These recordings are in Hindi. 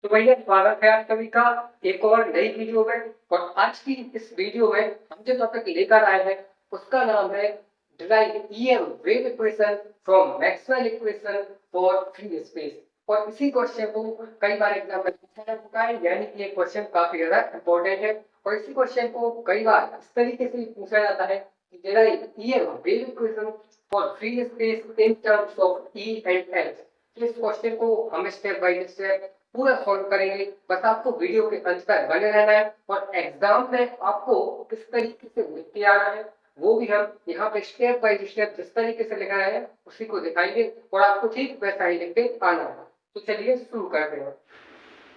तो भैया स्वागत है आप सभी का एक और नई वीडियो में। और आज की इस वीडियो में हम जो टॉपिक लेकर आए हैं उसका नाम है derive EM wave equation from Maxwell equation for free space. और इसी क्वेश्चन को कई बार एग्जाम में पूछा जा चुका है, यानी कि ये क्वेश्चन काफी ज्यादा इंपॉर्टेंट है। और इसी क्वेश्चन को कई बार इस तरीके से पूछा जाता है कि derive EM wave equation for free space in terms of E and H. इस क्वेश्चन को हम स्टेप बाय स्टेप पूरा सॉल्व करेंगे। बस आपको वीडियो के अंत तक बने रहना है और एग्जाम में आपको किस तरीके से लिख के आना है वो भी हम यहाँ पे स्टेप बाय स्टेप जिस तरीके से लिखा है उसी को दिखाएंगे और आपको ठीक वैसा ही लिख के आना है। तो चलिए शुरू करते हैं।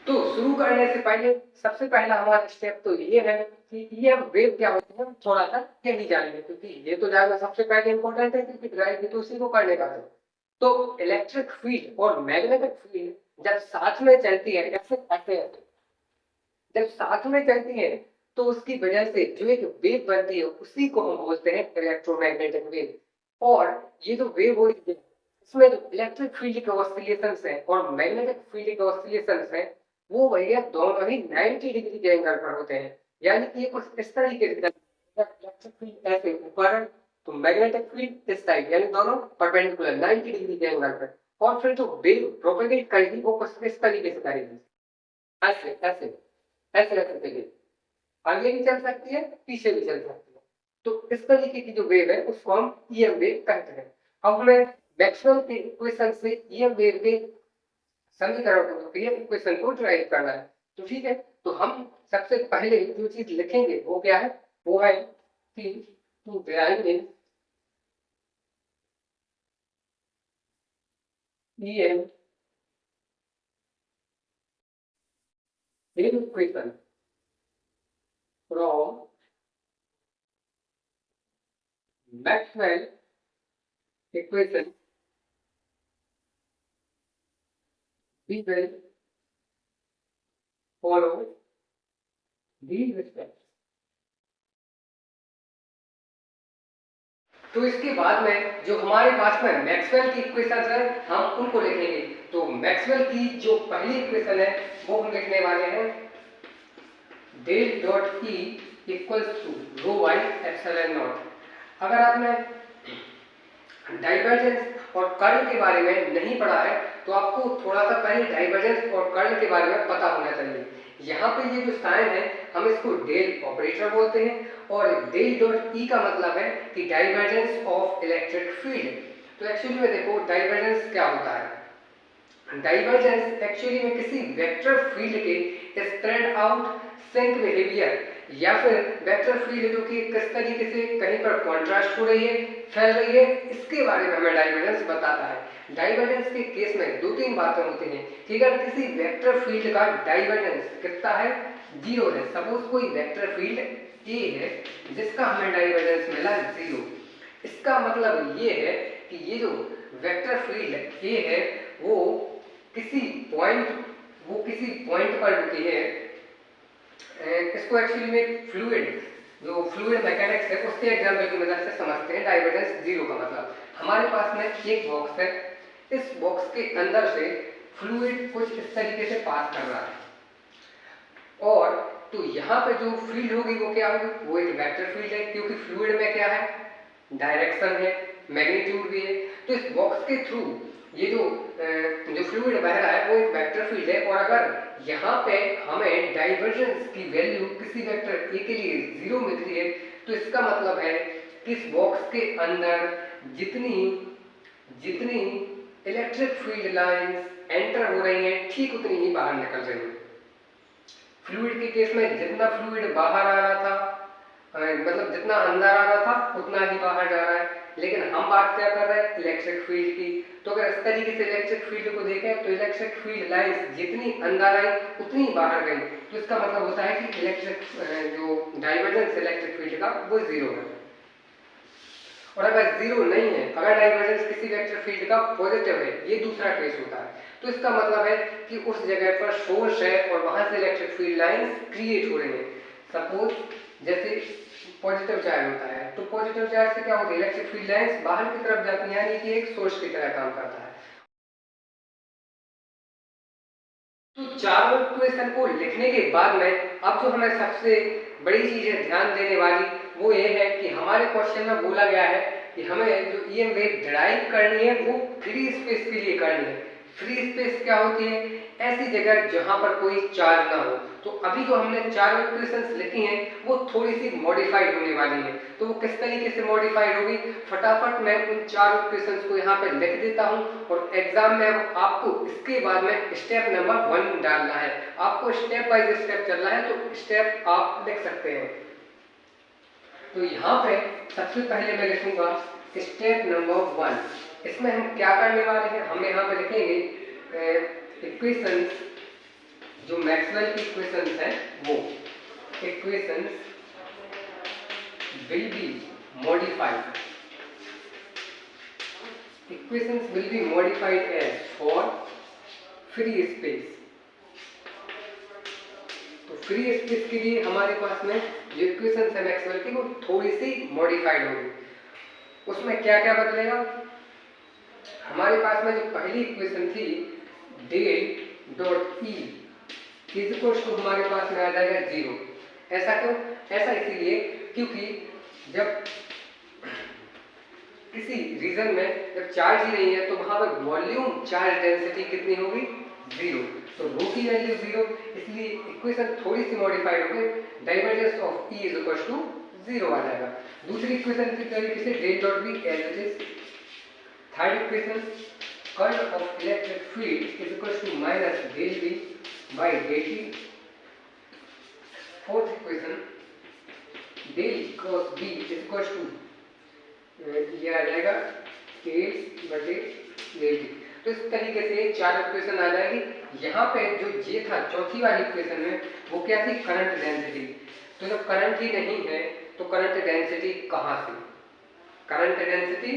तो शुरू करने से पहले सबसे पहला हमारा स्टेप तो ये है कि ये वेव क्या होती है थोड़ा सा यही जानेंगे, क्योंकि ये तो जानना सबसे पहले इंपॉर्टेंट है, क्योंकि ड्राइव भी तो उसी को करने का है। तो इलेक्ट्रिक फील्ड और मैग्नेटिक फील्ड जब साथ में चलती है ऐसे ऐसे जब साथ में चलती है तो उसकी वजह से जो एक वेव बनती है उसी को हम बोलते हैं इलेक्ट्रोमैग्नेटिक वेव। और ये जो वेव होती है इसमें जो इलेक्ट्रिक फील्ड के ऑसिलेशंस हैं और मैग्नेटिक फील्ड के ऑसिलेशंस हैं वो भैया दोनों ही 90 डिग्री के एंगल पर होते हैं। यानी कि ये कुछ इस तरीके से इलेक्ट्रिक फील्ड ऐसे ऊपर है तो मैग्नेटिक फील्ड इस साइड, यानी दोनों परपेंडिकुलर 90 डिग्री के एंगल पर। और फिर जो वेव प्रोपेगेट करेगी वो कुछ इस तरीके से करेगी, ऐसे ऐसे ऐसे रख सकते हैं। आगे भी चल सकती है पीछे भी चल सकती है। तो इस तरीके की जो वेव है उसको हम ईएम वेव कहते हैं। अब हमें मैक्सवेल के इक्वेशन से ईएम वेव के समीकरण को इक्वेशन को ड्राइव करना है। तो ठीक है, तो हम सबसे पहले जो चीज लिखेंगे वो क्या है, वो है कि to drive in EM wave equation from Maxwell equation we will follow these steps। तो इसके बाद में जो हमारे पास में मैक्सवेल की इक्वेशन है हम उनको लिखेंगे। तो मैक्सवेल की जो पहली इक्वेशन है वो हम लिखने वाले हैं del dot E equals to rho by epsilon naught. अगर आपने डाइवर्जेंस और कर्ल के बारे में नहीं पढ़ा है तो आपको थोड़ा सा पहले डाइवर्जेंस और कर्ल के बारे में पता होना चाहिए। यहाँ पे ये जो साइन है हम इसको डेल ऑपरेटर बोलते हैं और डेल डॉट ई का मतलब है कि डाइवर्जेंस ऑफ इलेक्ट्रिक फील्ड। तो एक्चुअली में देखो डाइवर्जेंस क्या होता है। डाइवर्जेंस एक्चुअली में किसी वेक्टर फील्ड के स्प्रेड आउट सिंक बिहेवियर या फिर वेक्टर फील्ड जो कि किस तरीके से कहीं पर कॉन्ट्रास्ट हो रही है फैल रही है इसके बारे में हमें डाइवर्जेंस बताता है। डाइवर्जेंस के केस में दो तीन बातें होती हैं कि अगर किसी वेक्टर फील्ड का डाइवर्जेंस कितना है, जीरो है। सपोज कोई वेक्टर फील्ड ए है जिसका हमें डाइवर्जेंस मिला जीरो, इसका मतलब ये है कि ये जो वेक्टर फील्ड ए है वो किसी पॉइंट पर रुकी है। इसको एक्चुअली में फ्लूइड मैकेनिक्स है उसके एग्जांपल की मदद से समझते हैं डाइवर्जेंस जीरो का मतलब। हमारे पास में एक बॉक्स है, इस बॉक्स के अंदर से फ्लूइड कुछ इस तरीके से पास कर रहा है और तो यहाँ पे जो फील्ड होगी वो क्या होगी, वो एक वेक्टर फील्ड है क्योंकि फ्लूइड में क्या है, डायरेक्शन है, मैग्नीट्यूड भी है। तो इस बॉक्स के थ्रू ये जो फ्लूइड बह रहा है वो एक वेक्टर फील्ड है और अगर यहाँ पे हमें डाइवर्जेंस की वैल्यू किसी वेक्टर ए के लिए जीरो मिलती है तो इसका मतलब है कि इस बॉक्स के अंदर जितनी जितनी इलेक्ट्रिक फील्ड लाइंस एंटर हो रही हैं ठीक उतनी ही बाहर निकल रही हैं। फ्लूइड के केस में जितना फ्लूइड बाहर आ रहा था मतलब जितना अंदर आ रहा था उतना ही बाहर जा रहा है, लेकिन हम बात क्या कर रहे हैं इलेक्ट्रिक फील्ड की। तो अगर इस तरीके से इलेक्ट्रिक फील्ड को देखें तो इलेक्ट्रिक फील्ड लाइंस जितनी अंदर आई उतनी बाहर गई, तो इसका मतलब होता है कि इलेक्ट्रिक जो डाइवर्जेंस इलेक्ट्रिक फील्ड का वो जीरो है। और अगर जीरो नहीं है, अगर डाइवर्जेंस किसी वेक्टर फील्ड का पॉजिटिव है, ये दूसरा केस होता है। तो इसका मतलब है कि उस जगह पर सोर्स है और वहां से इलेक्ट्रिक फील्ड लाइंस क्रिएट हो रही है। सपोज जैसे पॉजिटिव चार्ज होता है तो पॉजिटिव चार्ज से क्या होता है, इलेक्ट्रिक फील्ड लाइंस बाहर की तरफ जाती है, यानी कि एक सोर्स की तरह काम करता है। तो चारों इक्वेशन को लिखने के बाद में अब जो हमें सबसे बड़ी चीज है ध्यान देने वाली वो ये है कि हमारे क्वेश्चन में बोला गया है कि हमें जो ईएम वेव डिराइव करनी है वो फ्री स्पेस के लिए करनी है। फ्री स्पेस क्या होती है? ऐसी जगह जहां पर कोई चार्ज ना हो। तो अभी जो हमने चारों इक्वेशंस लिखी हैं वो थोड़ी सी मॉडिफाइड होने वाली है। तो वो किस तरीके से मॉडिफाइड होगी, फटाफट मैं उन चारों इक्वेशंस को यहाँ पे लिख देता हूँ और एग्जाम में आपको इसके बाद में स्टेप नंबर 1 डालना है। आपको स्टेप बाय स्टेप चलना है तो स्टेप आप लिख सकते हैं। तो यहाँ पे सबसे पहले मैं लिखूंगा स्टेप नंबर 1। इसमें हम क्या करने वाले हैं, हम यहाँ पे लिखेंगे इक्वेशंस, जो मैक्सवेल की इक्वेशंस हैं वो equations will be modified, equations will be modified as for free space. तो फ्री स्पेस के लिए हमारे पास में जो इक्वेशंस है मैक्सवेल की वो थोड़ी सी मॉडिफाइड होगी। उसमें क्या क्या बदलेगा, हमारे पास में जो पहली इक्वेशन थी del dot E is equal to हमारे पास में आ जाएगा 0। ऐसा क्यों? ऐसा इसीलिए क्योंकि जब किसी रीजन में जब चार्ज ही नहीं है तो वहां पर वॉल्यूम चार्ज डेंसिटी कितनी होगी? 0। तो रो की वैल्यू 0, इसलिए इक्वेशन थोड़ी सी मॉडिफाइड हो गई, divergence of E is equal to 0 आ जाएगा। दूसरी इक्वेशन की तरीके से del dot B as it is. Third equation curl of electric field is equal to minus del B by dt। Fourth equation del cross B is equal to ये आ जाएगा a बटे डेल टी। तो इस तरीके से चार इक्वेशन आ जाएगी। यहाँ पे जो ये था चौथी वाली इक्वेशन में वो क्या थी? Current density. तो जब करंट ही नहीं है तो करंट डेंसिटी कहाँ से? करंट डेंसिटी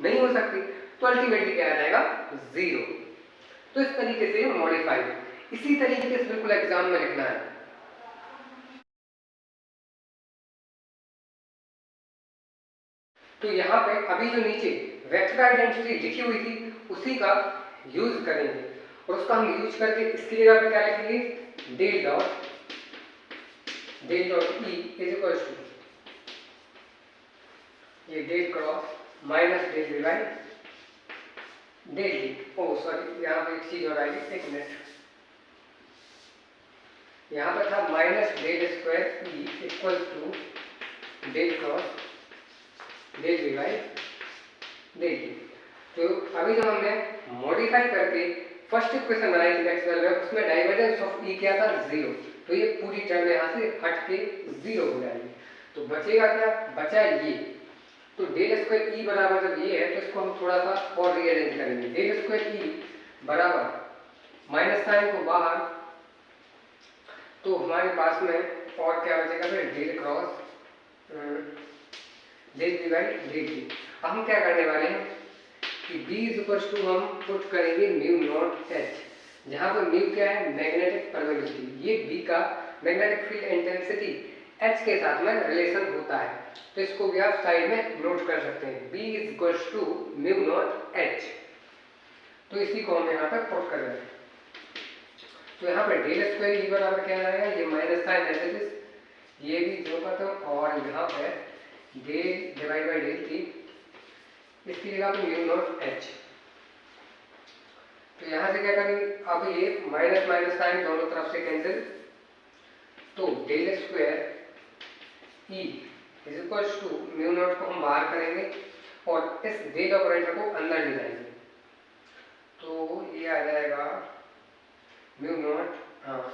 नहीं हो सकती, तो अल्टीमेटली क्या आ जाएगा? 0। तो इस तरीके से मॉडिफाइड, इसी तरीके से बिल्कुल एग्जाम में लिखना है। तो यहाँ पे अभी जो नीचे वेक्टर आइडेंटिटी लिखी हुई थी उसी का यूज करेंगे और उसका हम यूज करके इसकी जगह पे क्या लिखेंगे? Del dot E is equal to ये del cross minus del D by del D. Oh sorry, यहाँ पे एक चीज और आएगी, एक मिनट। यहाँ पर था minus del square E equal to del cross del D by del D. तो अभी जो हमने मॉडिफाई करके फर्स्ट इक्वेशन बनाई थी मैक्सवेल में, उसमें डाइवर्जेंस ऑफ ई क्या था? 0। तो ये पूरी टर्म यहाँ से हट के 0 हो जाएगी। तो बचेगा क्या? बचा ये। तो डेल स्क्वायर ई बराबर जब ये है तो इसको हम थोड़ा सा और रीअरेंज करेंगे। डेल स्क्वायर ई बराबर माइनस साइन को बाहर, तो हमारे पास में और क्या बचेगा? फिर del cross del D by del T. अब हम क्या करने वाले हैं कि b इज इक्वल टू हम पुट करेंगे म्यू नॉट h, जहां पर म्यू क्या है? Magnetic permeability. ये b का मैग्नेटिक फील्ड इंटेंसिटी h के साथ में रिलेशन होता है, तो इसको भी आप साइड में नोट कर सकते हैं। b is equal to mu naught h। तो इसी को हम यहाँ पर पुट कर रहे हैं। तो यहाँ पर डेल स्क्वायर ई बराबर क्या आएगा? ये minus sign as it is, ये भी जो खत्म, और यहाँ पर del divide by del T, इसकी जगह पे म्यू नॉट h। तो यहाँ से क्या करेंगे? अब ये माइनस माइनस साइन दोनों तरफ से कैंसिल, तो del square E is equal to mu naught को हम बाहर करेंगे और इस डेल ऑपरेटर को अंदर ले जाएंगे। तो ये आ जाएगा म्यू नॉट, हाँ,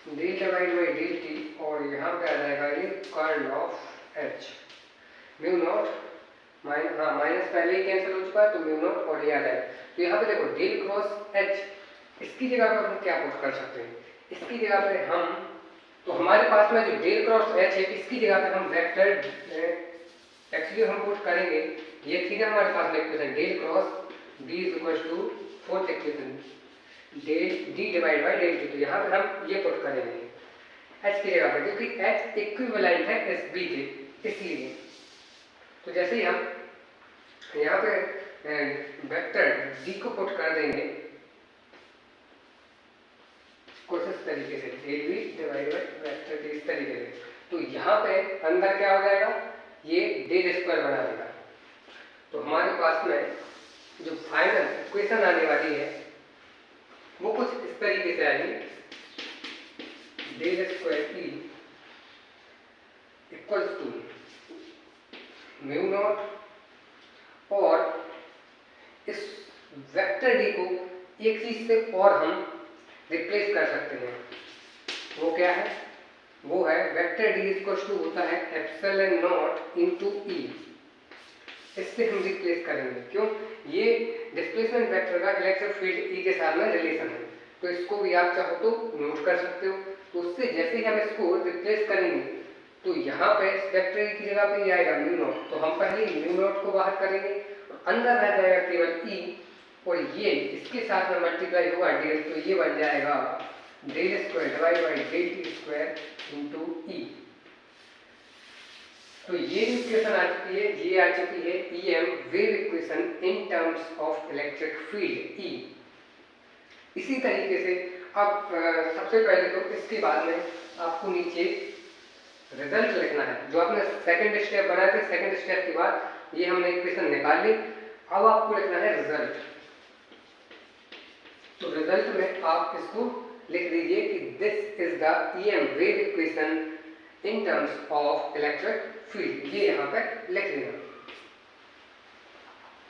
del divide by del T, और यहाँ पे आ जाएगा ये curl of h। Mu naught minus पहले ही कैंसिल हो चुका है, तो म्यू नॉट और ये आ जाएगा। तो यहाँ पे देखो डेल क्रॉस h, इसकी जगह पर हम क्या पुट कर सकते हैं? इसकी जगह पे हम, तो हमारे पास में जो डेल क्रॉस h है इसकी जगह पे हम वेक्टर एक्चुअली हम पुट करेंगे, ये थी ना हमारे पास equation del cross b is equal to fourth equation del d divide by del T. तो यहाँ पे हम ये पुट करेंगे h की जगह पे, क्योंकि h इक्विवेलेंट है एस बी के, इसलिए। तो जैसे ही हम यहाँ पे वेक्टर d को पुट कर देंगे, इस तरीके से del V divide by vector D इस तरीके से। तो यहाँ पे अंदर क्या हो जाएगा, ये डेल स्क्वायर बना देगा। तो हमारे पास में जो फाइनल इक्वेशन आने वाली है वो कुछ इस तरीके से आएगी, del square E equals to mu naught, और इस वेक्टर डी को एक चीज से और हम रिप्लेस कर सकते हैं। वो क्या है, वो है वेक्टर डी इक्वल्स टू होता है एप्सिलॉन नॉट इनटू ई। इससे हम रिप्लेस करेंगे, क्यों, ये डिस्प्लेसमेंट वेक्टर का इलेक्ट्रिक फील्ड ई के साथ में रिलेशन है। तो इसको भी आप चाहो तो नोट कर सकते हो। तो उससे जैसे ही हम इसको रिप्लेस करेंगे तो यहाँ पे वेक्टर की जगह पे ये आएगा म्यू नॉट, तो हम पहले म्यू नॉट को बाहर करेंगे और अंदर रह जाएगा केवल ई, और ये इसके साथ में मल्टीप्लाई हुआ डेल, तो ये बन जाएगा del square divide by del T square into E. तो ये इक्वेशन आ चुकी है, ये आ चुकी है EM wave equation in terms of electric field E. इसी तरीके से अब सबसे पहले तो इसके बाद में आपको नीचे रिजल्ट लिखना है। जो आपने सेकंड स्टेप बनाया था, सेकंड स्टेप के बाद ये हमने इक्वेशन निकाल ली, अब आपको लिखना है रिजल्ट। तो रिजल्ट में आप इसको लिख दीजिए कि this is the EM wave equation in terms of electric field, ये यहाँ पे लिख देना।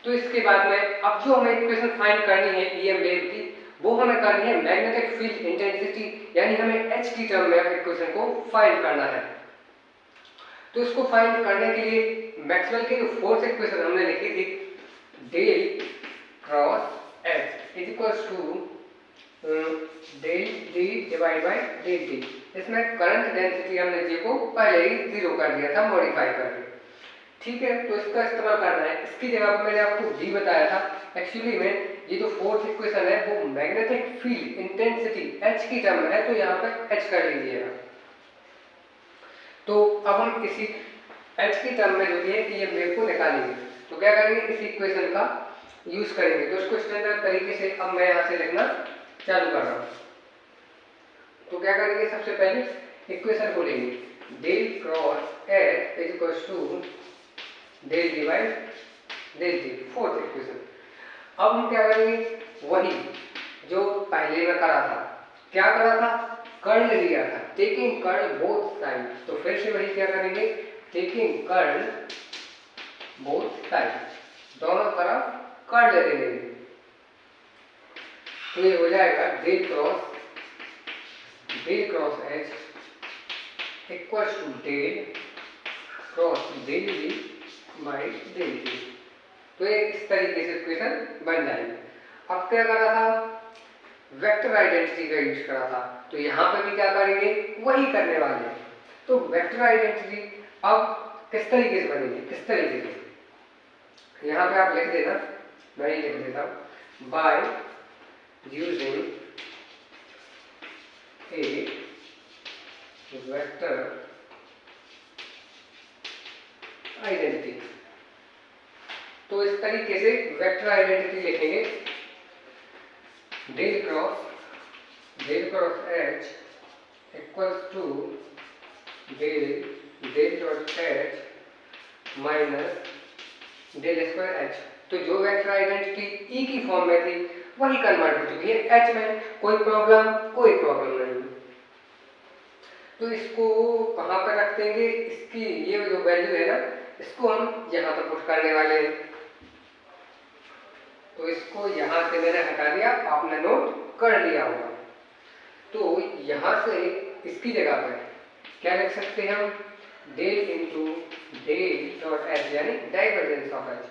तो इसके बाद में अब जो हमें इक्वेशन फाइंड करनी है ईएम वेव की, वो हमें करनी है मैग्नेटिक फील्ड इंटेंसिटी, यानी हमें एच की टर्म में इक्वेशन को फाइंड करना है। तो इसको फाइंड करने के लिए मैक्सवेल की जो फोर्थ इक्वेशन हमने लिखी थी, del cross H is equals to del D divide by del T. इसमें करंट डेंसिटी हमने जे को पहले ही 0 कर दिया था मॉडिफाई करके, ठीक है। तो इसका इस्तेमाल करना है। इसकी जगह पर मैंने आपको डी बताया था, एक्चुअली में ये जो फोर्थ इक्वेशन है वो मैग्नेटिक फील्ड इंटेंसिटी एच की टर्म में है, तो यहाँ पर एच कर लीजिएगा। तो अब हम इसी एच की टर्म में जो है ये वेव को निकालेंगे। तो क्या करेंगे, इसी इक्वेशन का यूज करेंगे। तो इसको स्टैंडर्ड तरीके से अब मैं यहाँ से लिखना चालू कर रहा हूँ। तो क्या करेंगे, सबसे पहले इक्वेशन को लेंगे, del cross H is equals to del divide del T, fourth equation. अब हम क्या करेंगे, वही जो पहले में करा था। क्या करा था, कर्ल लिया था, टेकिंग कर्ल बोथ साइड। तो फिर से वही क्या करेंगे, टेकिंग कर्ल बोथ साइड, दोनों तरफ कर्ल ले लेंगे। तो ये हो जाएगा del cross H equals to del cross del D by del T. तो ये इस तरीके से इक्वेशन बन जाएगी। अब क्या करा था, वेक्टर आइडेंटिटी का यूज करा था, तो यहाँ पे भी क्या करेंगे, वही करने वाले हैं। तो वेक्टर आइडेंटिटी अब किस तरीके से बनेगी, किस तरीके से, यहाँ पे आप लिख देना, मैं ही लिख देता हूँ, by using a vector identity. तो इस तरीके से वेक्टर आइडेंटिटी लिखेंगे, del cross H equals to del dot H minus del square H. तो जो वेक्टर आइडेंटिटी ई की फॉर्म में थी वही कन्वर्ट हो चुकी है एच में, कोई प्रॉब्लम नहीं। तो इसको कहाँ पर रख देंगे, इसकी ये जो वैल्यू है ना, इसको हम यहाँ पर पुट करने वाले हैं। तो इसको यहाँ से मैंने हटा दिया, आपने नोट कर लिया होगा। तो यहाँ से इसकी जगह पर क्या लिख सकते हैं हम, del into del dot H, यानी divergence of H,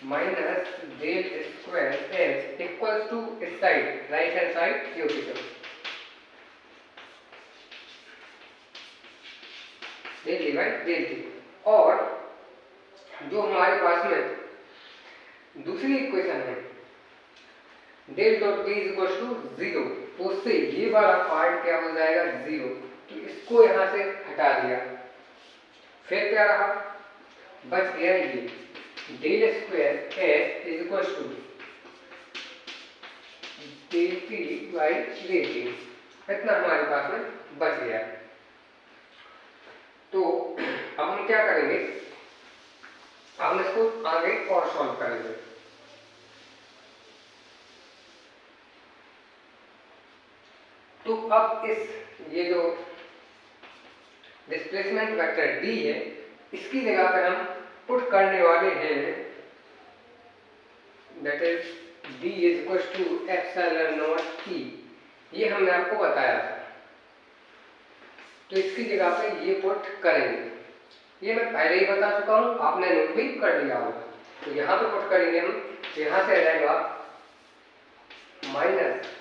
minus del square H equals to इस side, right hand side cubical, del divide del T. और जो हमारे पास में दूसरी इक्वेशन है, del dot T is equal to 0, तो उससे ये वाला पार्ट क्या हो जाएगा, 0। तो इसको यहाँ से हटा दिया, फिर क्या रहा, बच गया ये del square H is equal to del T by del T. इतना हमारे पास में बच गया। तो अब हम क्या करेंगे, हम इसको आगे और सॉल्व करेंगे। तो अब इस ये जो डिस्प्लेसमेंट वेक्टर d है, इसकी जगह पर हम पुट करने वाले हैं that is d is equal to epsilon naught e। ये हमने आपको बताया था, तो इसकी जगह पे ये पुट करेंगे। ये मैं पहले ही बता चुका हूँ, आपने नोट भी कर लिया होगा। तो यहाँ पे पुट करेंगे हम, यहाँ से आ जाएगा minus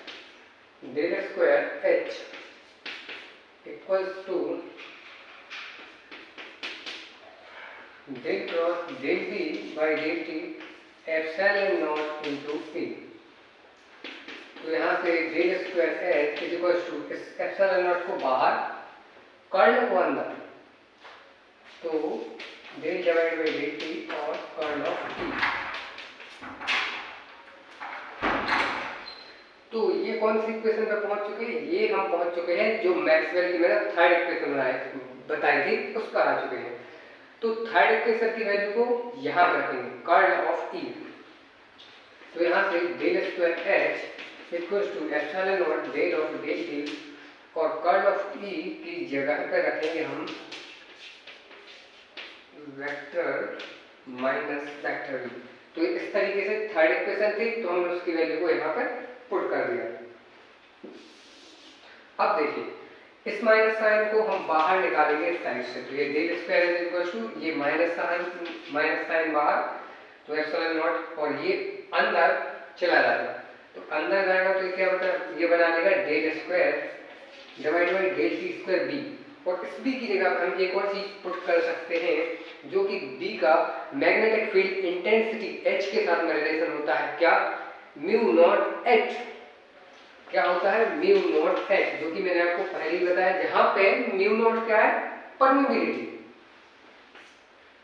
del square h equals to del cross del t by del t epsilon naught into e। तो यहाँ से del square h is equals to इस एप्सिलॉन नॉट को बाहर, कर्ल को अंदर, तो del divide by del t और कर्ल ऑफ t। तो ये कौन सी इक्वेशन पे पहुंच चुके हैं, ये हम पहुंच चुके हैं जो मैक्सवेल की मैंने थर्ड इक्वेशन बताई थी उसका आ चुके हैं। तो थर्ड इक्वेशन की वैल्यू को यहाँ पर रखेंगे, कर्ल ऑफ e। तो यहाँ से del square h equals to epsilon naught del of del t और कर्ल ऑफ e की जगह पर रखेंगे हम वेक्टर माइनस वेक्टर v। तो इस तरीके से थर्ड इक्वेशन थी, तो हमने उसकी वैल्यू को यहाँ पर पुट कर दिया। अब देखिए इस माइनस साइन को हम बाहर निकालेंगे इस साइड से, तो ये del square is equal to ये माइनस साइन बाहर, तो एप्सिलॉन नॉट, और ये अंदर चला जाएगा। तो अंदर जाएगा तो क्या बता, ये बना लेगा del square divide by del T square B. और इस बी की जगह पर हम एक और चीज पुट कर सकते हैं, जो कि बी का मैग्नेटिक फील्ड इंटेंसिटी एच के साथ में रिलेशन होता है। क्या? Mu naught H. क्या होता है? म्यू नॉट एच, जो कि मैंने आपको पहले ही बताया, जहां पे म्यू नॉट क्या है? परमेबिलिटी।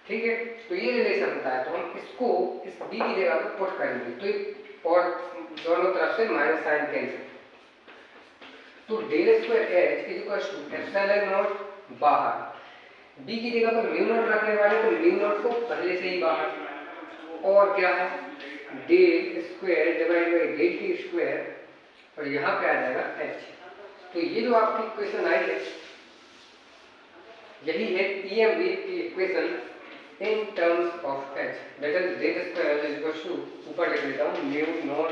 ठीक है, तो ये रिलेशन होता है। तो हम इसको इस बी की जगह पर पुट करेंगे, तो और दोनों तरफ से माइनस साइन कैंसिल। तो del square H is equal to epsilon naught बाहर, बी की जगह पर म्यू नॉट रखने वाले, तो म्यू नॉट को पहले से ही बाहर, और क्या है? Del square divide by del T square, और यहाँ पे आ जाएगा एच। तो ये जो आपकी इक्वेशन आई है, यही है EM वेव की equation in terms of H, that is del square is equal to, ऊपर लिख देता हूँ, mu naught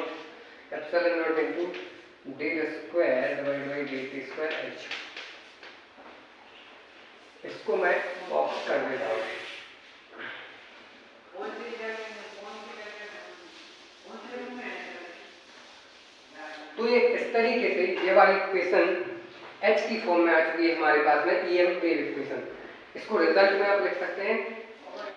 epsilon naught into del square divide by del T square H. इसको मैं बॉक्स कर देता हूँ। तो ये इस तरीके से ये वाली इक्वेशन h की फॉर्म में आ चुकी है हमारे पास में EM वेव इक्वेशन। इसको रिजल्ट में आप लिख सकते हैं।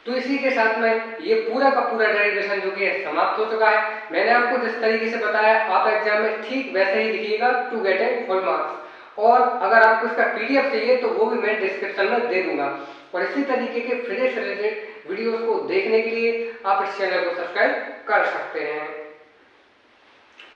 तो इसी के साथ में ये पूरा का पूरा डेरिवेशन जो कि समाप्त हो चुका है। मैंने आपको जिस तरीके से बताया, आप एग्जाम में ठीक वैसे ही लिखिएगा to get a full marks. और अगर आपको इसका PDF चाहिए तो वो भी मैं डिस्क्रिप्शन में दे दूंगा। और इसी तरीके के फिजिक्स रिलेटेड वीडियोस को देखने के लिए आप इस चैनल को सब्सक्राइब कर सकते हैं।